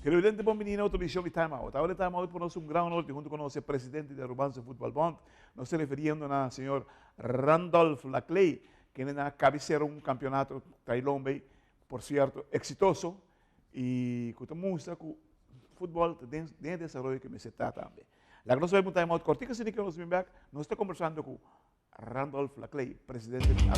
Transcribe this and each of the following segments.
Televidente Bombinino autorizou o time-out. Agora o time-out por nós um grande honor, junto com o nosso presidente da Rubanza Football Bond, nós se referindo ao senhor Randolph Laclay, que na cabeceira um campeonato Tailombe, por certo, exitoso, e que mostra que o futebol tem desenvolvimento que me se está também. La que nós vamos um time-out cortico, se que nós vamos back, nós estamos conversando com Randolph Laclay, presidente da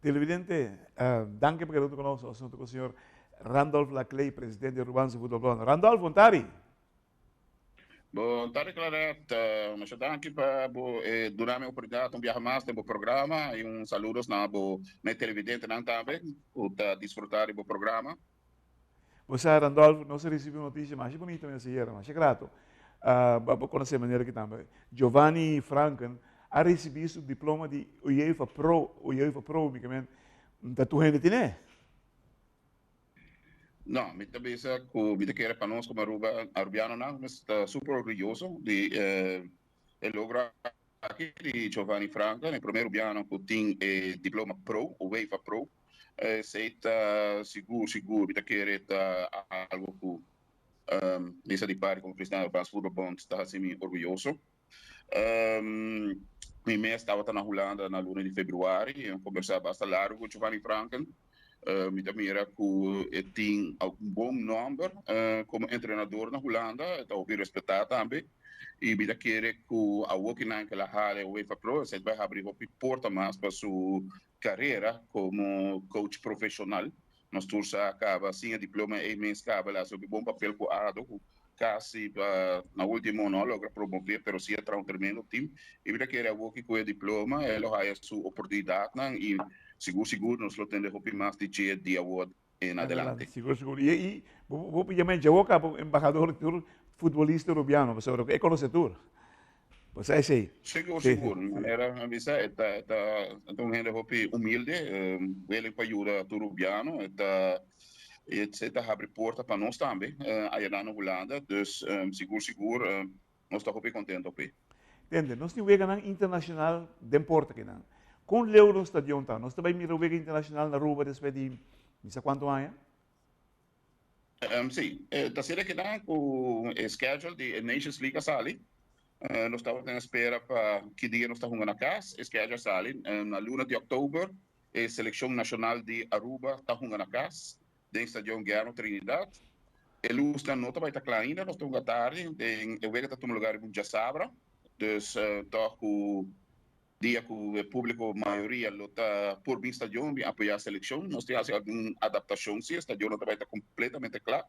Televidente, danke per aver conosciuto assunto con il signor Randolph Laclay, presidente di Rubanza Football Club. Randolph, buongiorno. Bom, tá declarado, mas eu aqui para durar minha oportunidade de viajar mais no programa e saludos na televidente também, para desfrutar do programa. Você, Randolph, não se recebeu notícia mais bonita nessa era, mas é grato. Vou conhecer a maneira que também. Giovanni Franken ha recebido o diploma de UEFA Pro, basicamente, da tua gente, né? Não, me também se que me quer para nós como Arubiano não, mas está super orgulhoso de lograr aqui de Giovanni Franken, o primeiro Arubiano que tem diploma Pro, UEFA Pro, se está seguro, me quer algo que nessa de par como presidente do Brans Football Bond está assim orgulhoso. Mi mês estava na Holanda na luna de fevereiro e conversava bastante largo com Giovanni Franken. Me também era que tinha um bom número como treinador na Holanda, então eu respeitar também. E me querer que a working naquela área UEFA Pro, você vai abrir uma porta mais para sua carreira como coach profissional. Nós todos acaba assim a diploma e mês acaba lá sobre bom papel com a casi na última não logra promover, pero sim entra tremendo time. E me querer working com o diploma, ele vai a sua oportunidade e seguro nós temos que mais de dia award em adelante. Seguro. E vou pedir a gente, o embaixador do futebolista urubiano, você é conhecedor. Você é sei. Seguro. Era avisa então gente hopi humilde, ele para ajudar o urubiano, etc. abre porta para nós também, aí na Holanda, dus seguro, nós estamos hopi contente hopi. Entende? Nós temos um internacional de porta aqui não. Com o Euro Stadion tá, nós também miramos o internacional na rua depois de não sei quanto anos. Sim, está sendo que dá o schedule de Nations League sali. Nós estamos na espera para que dia nós estamos jogando na casa, schedule sali. Na luna de outubro, a seleção nacional de Aruba está jogando na casa, dentro do Stadion Guerra Trinidad. Ele usa nota vai estar claro ainda, nós estamos à tarde, eu vejo que está no lugar de Jasabra, dus toch o dia que o público maioria está por vir stadion para apoiar a seleção, nós temos alguma adaptação, sim, o stadion não vai estar completamente claro,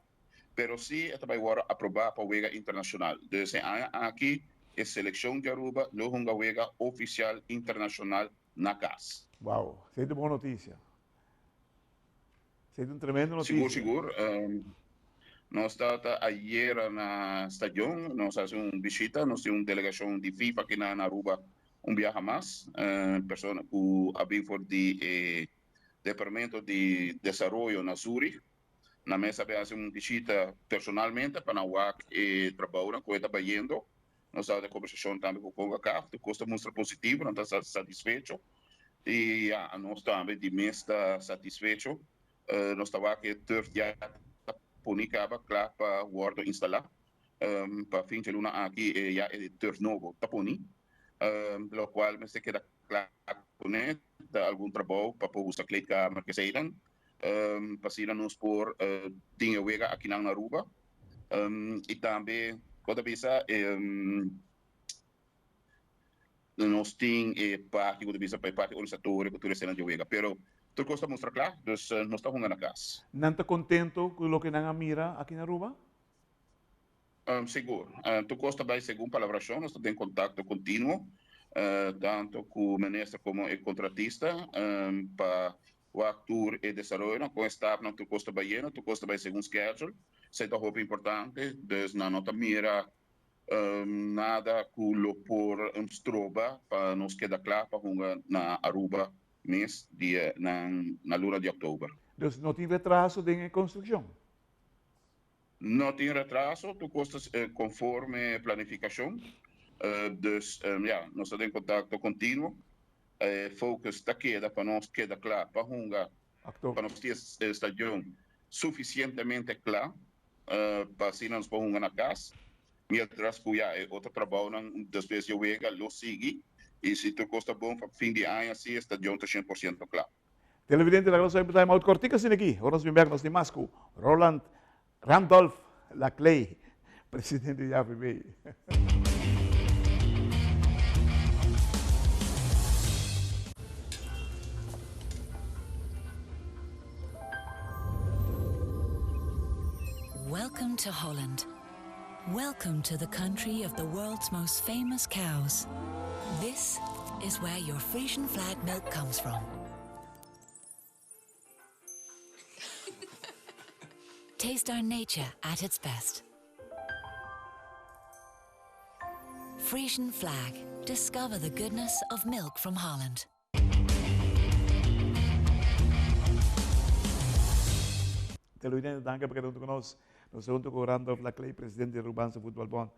mas sim, vai agora aprovar para a Liga Internacional. Então, aqui, a seleção de Aruba, não é uma Liga oficial internacional na casa. Uau, isso é de boa notícia. Seria uma tremenda Seguro, notícia. seguro. Nós estávamos ayer na estação, nós fazemos uma visita, nós temos uma delegação de FIFA aqui na Aruba, viaje mais, pessoa que abriu for de Departamento de Desenvolvimento na Zurich, na mesa fazer uma visita personalmente para o trabalho que está fazendo. Nós estamos em conversação também com o CONCACAF, o custo mostra positivo, não está satisfeito, e nós também de mês está satisfeito. Nós estamos aqui já punicaba claro para o Word instalar, para fim de luna aqui já é novo, tá puni, lo qual me se queda claro né, da algum trabalho para poder usar clique a que saíram, para se nos por tinha wega aqui na Aruba, e também quando bisa nós tem parte quando bisa para parte organizadora que tudo cena de wega, pero tudo costa mostrar claro, então nós estamos na casa. Não está contento com o que não mira aqui na Aruba? Seguro. Tu costa vai segundo palabração, nós estamos em contato contínuo, tanto com o ministro como o contratista, para o ator e desenvolvimento, com o staff, não tu costa vai indo, tu costa vai segundo schedule, isso é muito importante, então não está mira nada que o por stroba para nos quedar claro para na Aruba mês na luna de outubro. Então não tem retraso de construção? Não tem retraso, tu costas conforme planificação. Nós estamos em contato contínuo. Focus está queda para nós queda claro para nós ter estação suficientemente claro para assim nós podemos na casa. Mientras que outro trabalho depois eu vega lo sigue e se tu costa bom para fim de ano assim estação está 100% claro. Televidente, la cosa è molto cortica sin aquí. Ora nos vemos de Masco. Roland Randolph Laclay, presidente de AFB. Welcome to Holland. Welcome to the country of the world's most famous cows. This is where your Frisian flag milk comes from. Taste our nature at its best. Frisian flag. Discover the goodness of milk from Holland. Televidente, danke per essere con noi. Nós estamos com Randolph Laclay, presidente do Rubança Futebol Bond.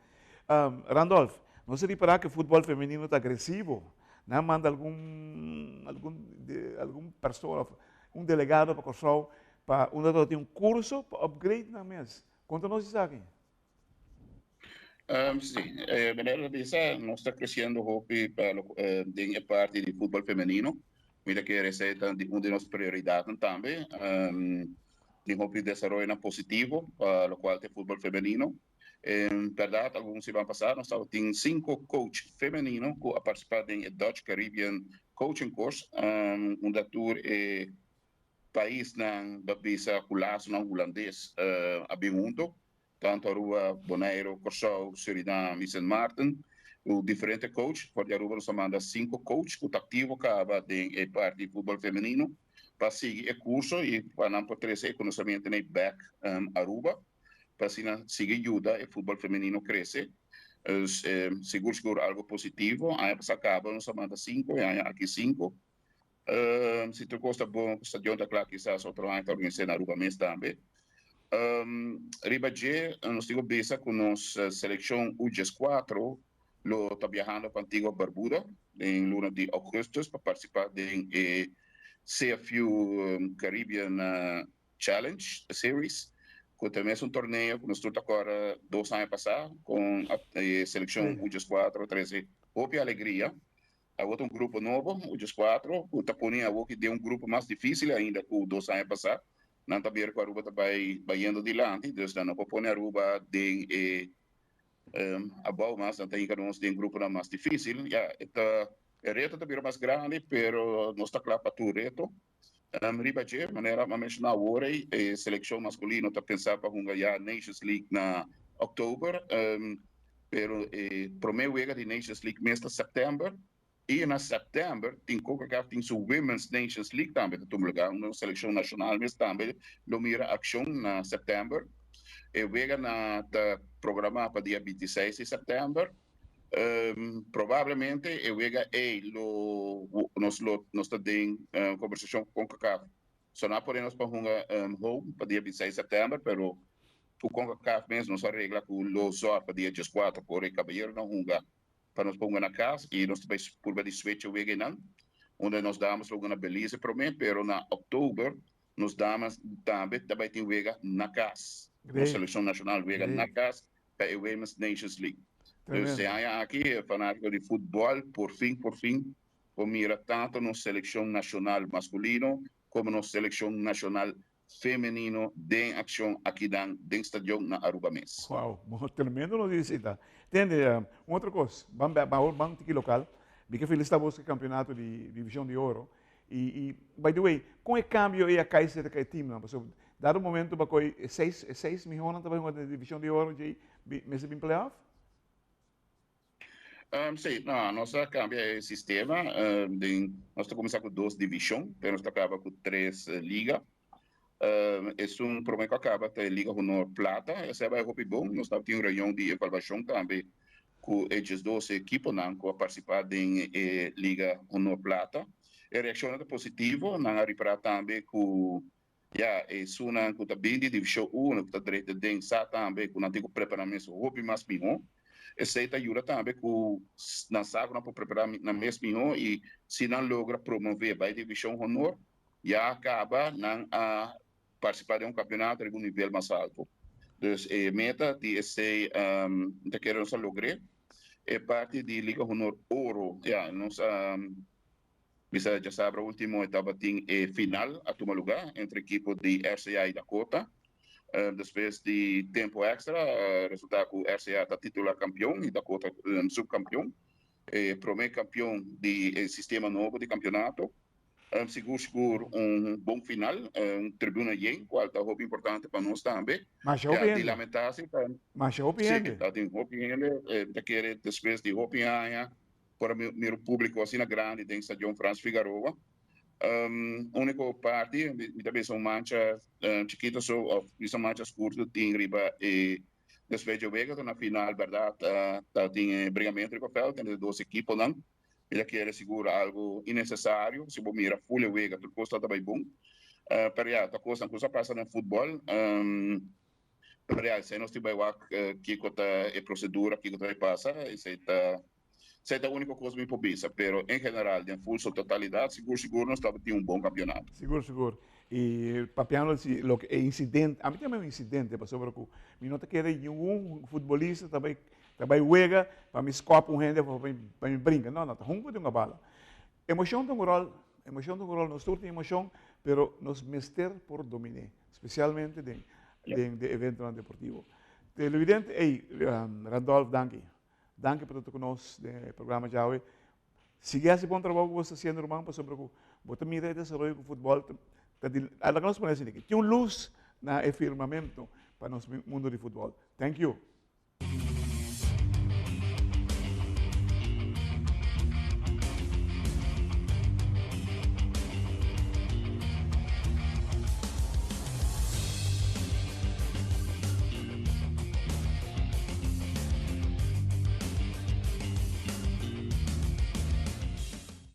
Randolph, não se repara que o futebol feminino está agressivo? Não manda algum pessoa, um delegado para o para ter um curso para upgrade na mesa. Conta-nos isso aqui. Sim, maneira de dizer, nós está crescendo para a parte de futebol feminino. Mira que essa é uma de nossas prioridades também. De hobby desenvolvimento positivo, para o qual tem futebol feminino. Verdade, alguns se vão passar, nós temos 5 coaches femininos que participam do Dutch Caribbean Coaching Course, tour país da visa culaço holandês abimundo, tanto Aruba, Bonaire, Curaçao, Suriname e Sint Maarten, o diferente coach, porque Aruba nos manda 5 coaches que ativo acaba de parte de futebol feminino, para seguir o curso e para não poder ter conhecimento em back Aruba, para assim seguir ajuda o futebol feminino crescer. Seguro algo positivo, aí se acaba, nos manda 5, e aí aqui 5. Se tu gosta bom, o estadião está claro que quizás outro ano está organizando na Aruba mesmo também. Ribaje, nós temos besa com nossa seleção U14, lo está viajando para Antigua Barbuda, em luna de agosto, para participar de CFU Caribbean Challenge Series, que também é torneio que nós estamos agora 2 anos passados, com a seleção U14, 13, Hope e Alegria. Há outro grupo novo, o U14, que está pondo que deu grupo mais difícil ainda que o 2 anos passados. Não está bem que a Aruba está indo adiante, então não pode pôr a Aruba de abaixo, mas não tem que nós ter grupo mais difícil. O reto está bem mais grande, pero não está claro para o reto. Ribaje, maneira a mencionar agora, a seleção masculina está pensando para ganhar a Nations League na outubro, pero o primeiro jogo de Nations League mês de setembro, E na setembro, tem CONCACAF tem sua Women's Nations League também, que lugar, uma seleção nacional, mas também lo mira ação na setembro. E vega na programa para dia 26 de setembro. Provavelmente eu vega nós tem conversação com CONCACAF. Só não podemos para home para dia 26 de setembro, pero o CONCACAF mesmo nos arregla com o só para dia 14, por aí caballero não hunga para nos pôr na casa e nós também por ver switch o vega não, onde nós damos logo na Belize para mim, pero na outubro nós damos também tem vega na casa, na seleção nacional vega na casa para a Women's Nations League. Se há aqui fanático de futebol, por fim, mira tanto na seleção nacional masculino como na seleção nacional feminino de ação aqui dentro do estádio na Aruba Mes. Uau, tremendo notícia. Entende? Outra coisa, vamos aqui local, porque feliz estamos com o campeonato de divisão de ouro. E, by the way, com o câmbio e a caixa daquele time, dado o momento, para 6 milhões também na divisão de ouro, de mês de playoff? Sim, nós cambia o sistema. Nós começamos com 2 divisões, mas nós acaba com 3 ligas. É problema que acaba com a Liga Honor Plata. Essa é o bom. Nós temos uma reunião de avaliação também com esses 12 equipos que participam da Liga Honor Plata. A reação é positiva. Nós arribamos também com uma que está bem de divisão 1, que está direito de também com o antigo preparamento mais bem. Essa ajuda também com na saga para preparar na mesma milhão e se não logra promover a divisão honor já acaba a participar de campeonato de nível mais alto. Então, a meta de esse de que nós lograr é parte de Liga Honor Ouro. Nós já sabe a última etapa tem final a tomar lugar entre a equipe de RCA e Dakota. Depois de tempo extra, resultado que o RCA está titular campeão e Dakota subcampeão. Primeiro campeão do sistema novo de campeonato. Seguro bom final, tribuna bem, qual está muito importante para nós também. Mas eu penso. Lamentar-se. Mas eu penso. Sim, está tem querer depois de Hopianha, para o público assim grande, tem Stadion Franz Figueroa. Única parte, também são manchas chiquitas, são manchas curtas, tem riba e depois de vega, na final, verdade, tem brigamento de papel, tem 2 equipos, não? Ele quer segurar algo innecessário, se você mira full vega, tudo custa também bom. Pero coisa passa no futebol, se nós tivermos que a procedura que passa, essa é a única coisa que me pobisa, pero em geral, em full sua totalidade, seguro nós estamos tendo bom campeonato. Seguro. E papiando lo que incidente, a mim também é um incidente, passou por aqui. Me nota que era futebolista também juega, para me escapa gente, para me brinca. Não, tá ruim de uma bala. Emoção tem um rol, nós todos temos emoção, pero nos mester por dominar, especialmente de evento deportivo. Televidente, Randolph, danke por estar conosco no programa de hoje. Siga esse bom trabalho que você está fazendo, irmão, para sobre o você mira desenvolver o futebol. Nós podemos dizer que tem luz no firmamento para o nosso mundo de futebol. Thank you.